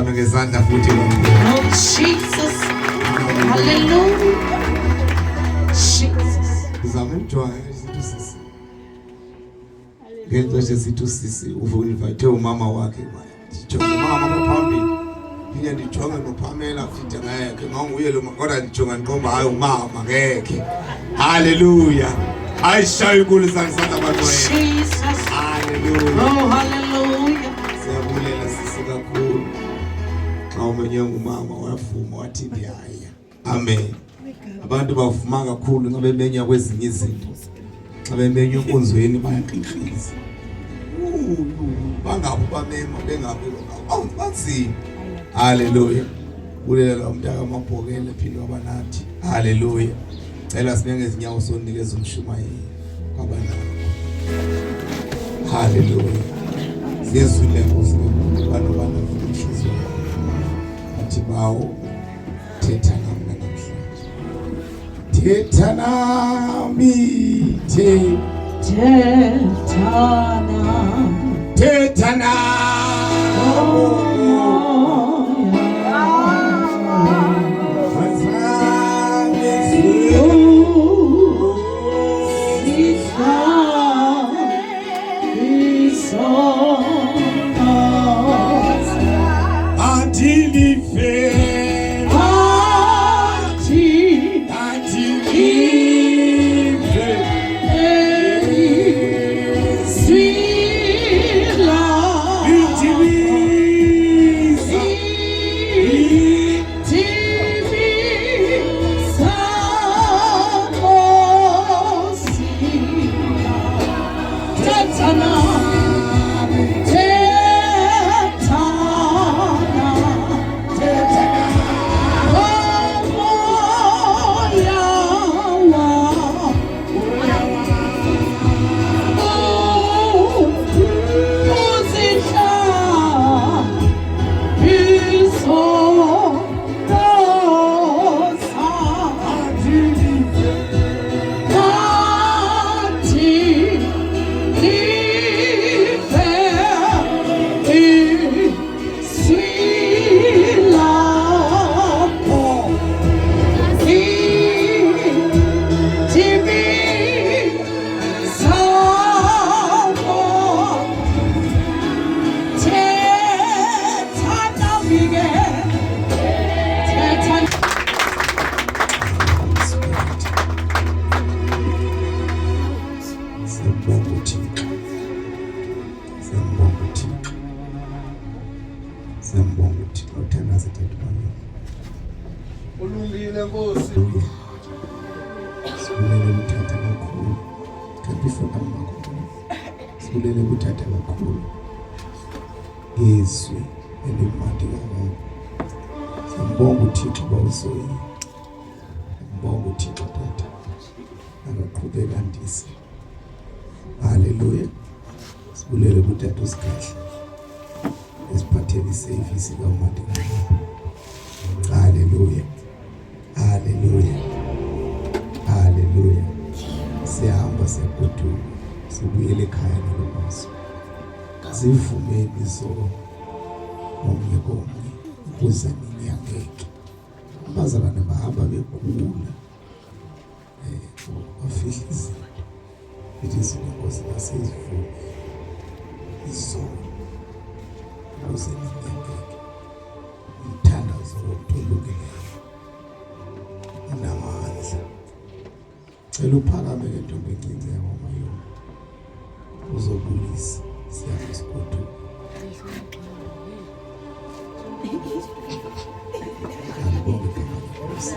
Ngezandla futhi lo. Oh Jesus. Hallelujah. Jesus. Ngizama ukujwaya izinto sisi. Ngento nje sithi sisi uvunivayithe umama wakhe manje. Ndijonga mama phambili. Phinde ndijonge noPamela futhi ngeke ngonguye lo kodwa ndijonga niqomba hayi umama ngeke. Hallelujah. Ayishaye inkulu sangisanda abantu wena. Jesus. Hallelujah. Oh hallelujah. Siyabulela sisi kakhulu. Xa umenye ngumama wafuma wathi ndiyaya. Amen. Abantu bavuma kakhulu xa bemenya kwezinye izinto. Xa bemenya enkonzweni bayaqinqiza. Bangabe bamema bengabe awubanzima. Hallelujah. Bulela umntaka amabhokela philo abanathi. Hallelujah. Cela sibenge izinyawo sonikeza umshumayeli kwabanako. Hallelujah. Ngezwile ngosini banobana futhi athi bawo thetha nami namhlanje. Thetha nami thetha nami. Ulungile Nkosi. Sibulele ukuthatha kakhulu. Kanti futhi amakhulu. Sibulele ukuthatha kakhulu. Izwi elimandi kakhulu. Sibonga uThixo bawusoyi. Sibonga uThixo tata. Akaqhubeka andise. Hallelujah. Sibulele ukuthatha usigahle. Esiphathele isevisi kaMandi kakhulu. Hallelujah. Hallelujah. Hallelujah. Siyahamba siyagoduka. Sibuyele ekhaya nolwazi. Sivumeni zona. Omnye komnye ukuze ninyangeke. Abazalwane bahamba bekhula. Bafihla izinto. Ithi izinkosi nasezivuma. Izona. Ukuze ninyangeke. Umthandazo wokutholukela. Namandla. Cela uphakame ke ntombi encinci yamama yona. Uzobulisa siyabe sigodu. Ngibonge kaMnisi.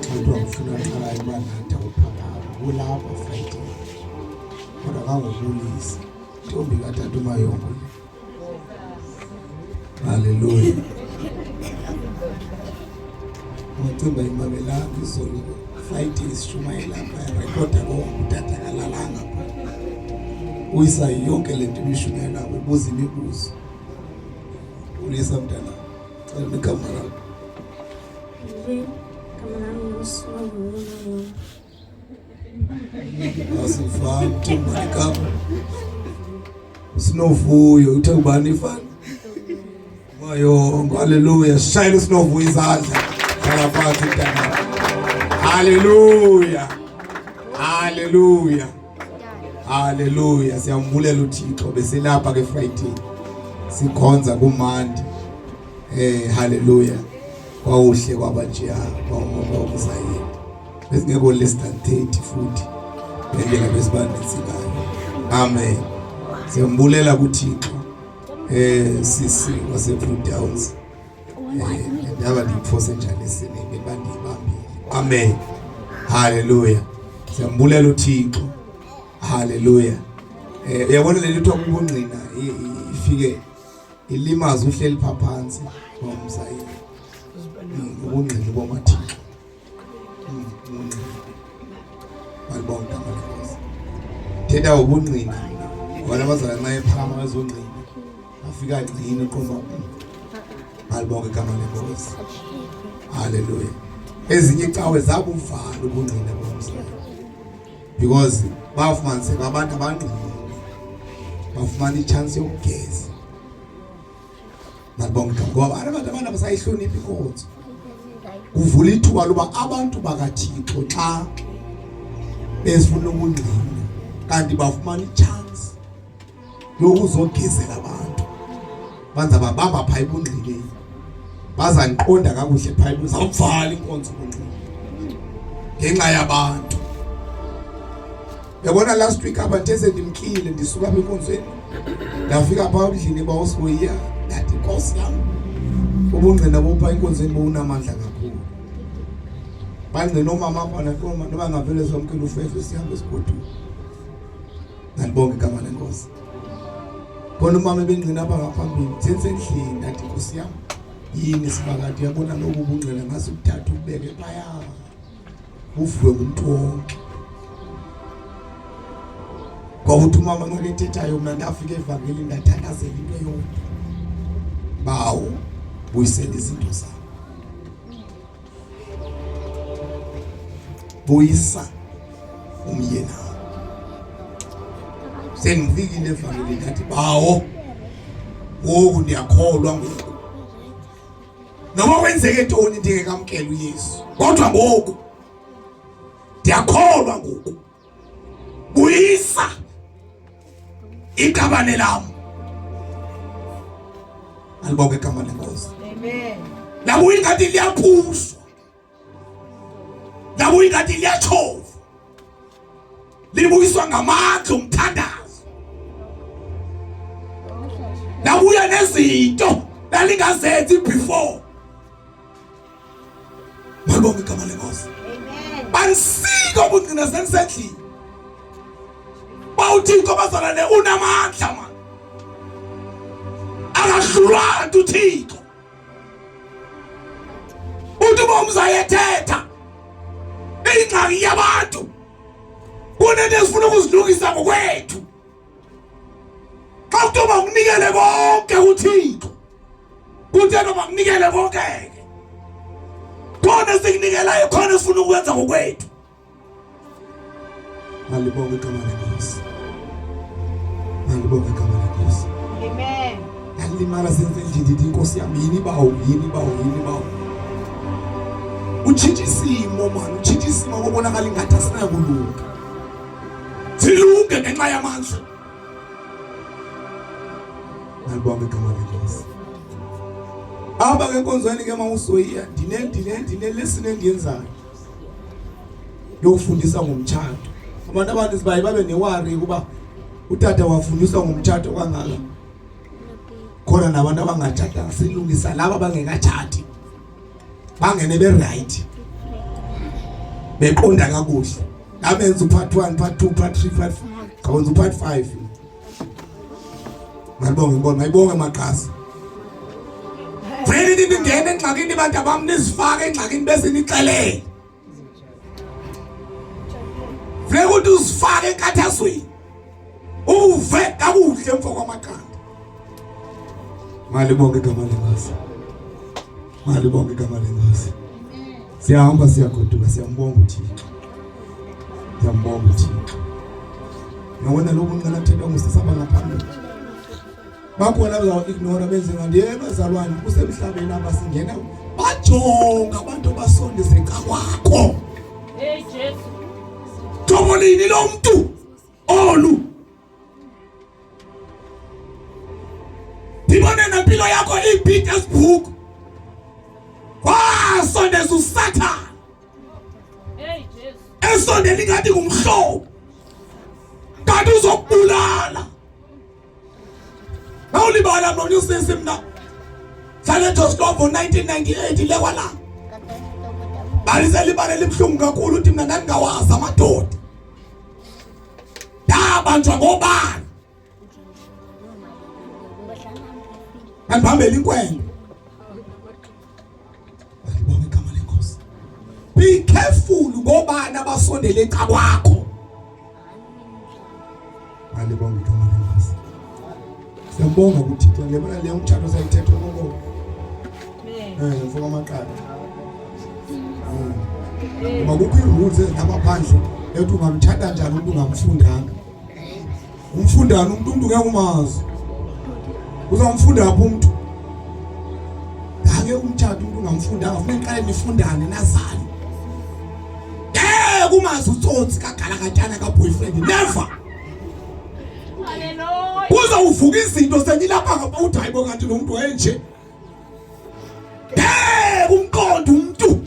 Xathu angifuna uqala ibanatha uphakame. Kulapha fighting. Kodwa kangobulisa. Ntombi katata uMayongo. Hallelujah. Ngicimba imabela izolo fight isishumayela lapha recorder ngokuthatha kalalanga uyisa yonke lento ibishumayela lapha ibuza imibuzo ulisa mntana cela ikamera asifamu thembani kama usinovuyo uthe ubani ifana Ayo, hallelujah. Shine snow izandla. Hlala phansi mntana. Hallelujah. Hallelujah. Hallelujah. Siyambulela uThixo beselapha ke Friday. Sikhonza kuMandi. Hallelujah. Kwauhle kwabanjiya, kwawuzayini. Besingekho less than 30 futhi. Bengena besibandisikayo. Amen. Siyambulela kuThixo. Sisi wase-Blue Downs. Ndaba ndiphosa njalo esinene bandibambile. Amen. Hallelujah. Siyambulela uThixo. Hallelujah. Uyabona le litho kubungqina ifike ilimaza uhleli phansi ngomsayini. Ubungqina bomathixo. Balibonga amakhosi. Thetha ubungqina. Wona abazala nxa ephakama bezongqina. Afika ngini uqomba. Balibonga igama lenkosi. Hallelujah. Ezinye icawe zabuvalo ubungqina bomsayini. Because bafumaniseka abantu abangqina. Bafumana ichance yokugeza. Balibonga ngoba abantu abasayihloniphi inkonzo. Kuvula ithuba loba abantu bakaThixo xa besifuna ubungqina kanti bafumana ichance yokuzogezela abantu. Banza babamba pha ebungqineni. Baza nqonda kakuhle pha uzawuvala inkonzo ubungqina. Ngenxa yabantu. Yabona last week abantu ezendimkile ndisuka apha enkonzweni. Ndafika pha endlini bawusiboya ngathi Nkosi yami. Ubungqina bopha enkonzweni bowunamandla kakhulu. Bangqina omama apha nakhona noba ngavele somkela ufefe sihambe esigodini. Ngibonga igama lenkosi. Khona umama ebengqina apha ngaphambili sensendlini ngathi Nkosi yami yini sibakade yabona lobu ubungqina ngase ukuthatha ubeke phaya. Uvuke umuntu wonke. Kwawuthi umama nxa ethethayo mina ndafika evangeli ndathandazela into yonke. Bawo buyisela izinto zakho. Buyisa umyeni. Sengifikile evangeli ngathi bawo ngoku ndiyakholwa ngoku. Noma kwenzeke ntoni ndingekamkela uYesu. Kodwa ngoku ndiyakholwa ngoku. Buyisa iqabane lami. Alibonga igama lenkosi. Amen. Labuye ngathi liyaphuswa. Labuye ngathi liyachova. Libuyiswa ngamandla umthandazo. Labuye nezinto lalingazenzi before. Alibonga igama lenkosi. Amen. Banisika ubungqina sensendlini. Bawuthixo bazalane unamandla man. Akahlulwa uThixo. Uthi bomzayethetha. Ingxaki yabantu. Kunento esifuna ukuzilungisa ngokwethu. Xa kutoba ukunikele konke uThixo. Kuthena bakunikele konke. Khona sikunikelayo khona sifuna ukwenza ngokwethu. Alibonga igama lenkosi. Alibonga igama lenkosi. Amen. Alimala sensendlini inkosi yami yini bawo. Uchithisimo man, uchithisimo ngobonakala ingathi asinayo kulunga. Silunge ngenxa yamandla. Alibonga igama lenkosi. Aba ke nkonzweni ke mawusoyiya ndine lesson endiyenzayo. Yokufundisa ngomtshado. Abantu abaninzi babe newari kuba utata wafundiswa ngomtshado kangaka. Khona nabantu abangatshadanga silungisa laba bangekatshadi. Bangene be right. Beqonda kakuhle. Amenza part 1, part 2, part 3, part 4. Kawenza part 5. Ngibonga maqhaza. Vele ningene engxakini abantu abamnizifaka engxakini bese nixelele. Vele ukuthi uzifake enkathazweni. Uve kakuhle emva kwamaqanda. Malibonga igama lenkosi. Malibonga igama lenkosi. Siyahamba siyagoduka siyambonga uThixo. Siyambonga uThixo. Ngabona lokhu nginathela ngusisaba ngaphambili. bakhona bazawu-ignora benze ngathi bazalwane kusemhlabeni abasingena bajonga abantu basondezeka kwakho. Hey Jesu. Thobolini lo muntu olu dibone nempilo yakho iBeaters book wasondeza uSathane. Hey Jesu. Esondela ingathi ngumhlobo kanti uzokubulala. Awulibala mna usese mina Saletho Slovo 1998 lekwala baliselibale libhlungu kakhulu uthi mina ndingawazi amadoda yabanjwa ngobani andibambela inkwenkwe. Alibonge igama lenkosi. Be careful ngobani abasondele eca kwakho. Alibonge igama lenkosi. Siyabonga ukuthi lebona le umthatho sayithethe konke. Mfoko amaqala. Makukho irules ezingaphandle ethi ungamthatha njani umuntu ungamfundanga. Umfundana umuntu ngeke umazi. Uzamfunda lapho umuntu. Ngeke umthatha umuntu ungamfundanga ufuna iqale nifundane nazali. Kumazi utsotsi kagala katshana ka boyfriend never. Hallelujah. Kuza uvuka izinto senyilapha ngapha uthi hayibo kanti lo muntu wenje. Umqondo umuntu.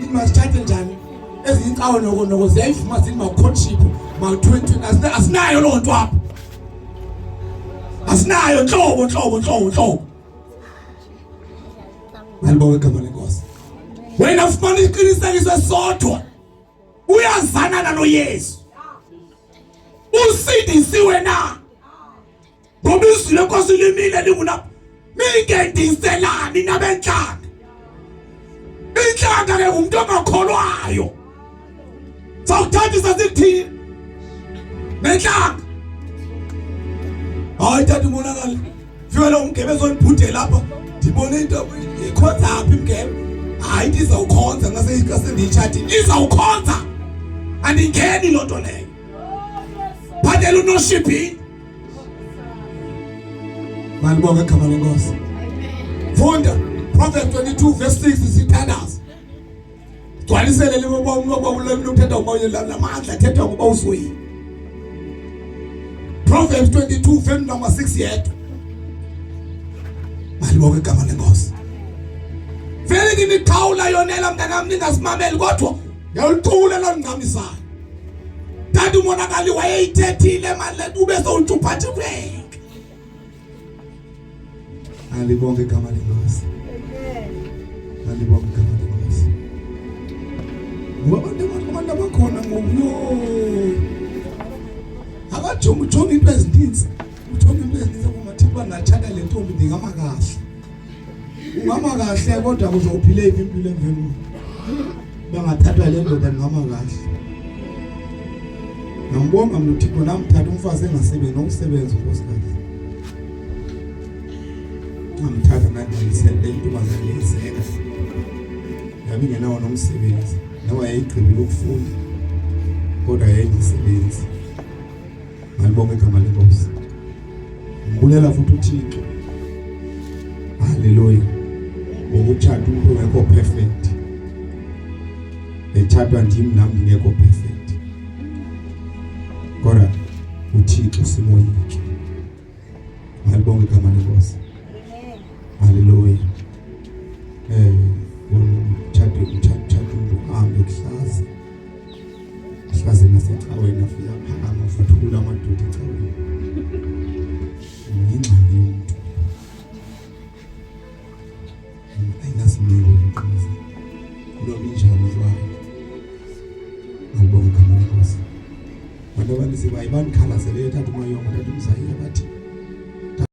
Nimasithathe njani? Ezincawo noko ziyayivuma zini courtship ma 20 asinayo lo nto apha. Asinayo nhlobo. Alibonge igama lenkosi. Wena ufumana iqinisekiso esodwa. Uyazana nalo Yesu. Usidisiwe na. Ngoba izwi lenkosi limile libuna. Mingendiselani nabenhlanga. Inhlanga ke umuntu ongakholwayo. Sawuthathisa sikuthini? Nenhlanga. Hayi tata umonakala. Fika lo umgebe zonibhude lapha. Ndibone into ikhonza apha imgebe. Hayi izawukhonza ngase ndiyitshatini. Izawukhonza. Andingeni lo nto leyo. Bhadela unoshipping. Malibonga igama lenkosi. Funda Proverbs 22 verse 6 sithandaza. Gcwalisele lebo umlobo uthetha umoya lamandla thetha ngoba uzoyi. Proverbs 22 verse number 6 yedwa. Malibonga igama lenkosi. Vele nginiqhawula yonela mntanami ningasimameli kodwa yawucula lo ngqamisayo. Tata umonakali wayeyithethile manje ube sowuthuphathi beke. Alibonge igama lenkosi. Alibonge igama lenkosi. Ngoba abantu abakhona ngokuyo. Abajonga into ezininzi. Ujonga into ezininzi kumathipha nachata le ntombi ndingama kahle. Ungama kahle kodwa uzophile impilo emveni. Bangathathwa le ndoda ngama kahle. Ngambonga mna uThixo namthatha umfazi engasebenzi nokusebenza unkosikazi. Ngamthatha ngandisele intombazane yezeka. Yabi ngenawo nomsebenzi. Nawe yayigqibile ukufunda. Kodwa yayisebenzi. Malibonge igama lenkosi. Ngibulela futhi uThixo. Hallelujah. Ukuthatha umuntu ongekho perfect. Ethathwa ndim nami ngekho perfect. Kodwa uThixo simoyike. Malibonge igama lenkosi. Hallelujah. Uthatha umuntu ahambe kuhlaza. Kuhlaza nasecaweni afika phakama ufathula amadoda ecaweni. Ingxaki yomuntu. Ayinasimilo ukuqiniza. Lo injalo zwayo. Malibonge igama lenkosi. Abantu abaninzi bayibani khala sele ethatha umayongo ethatha umzayile bathi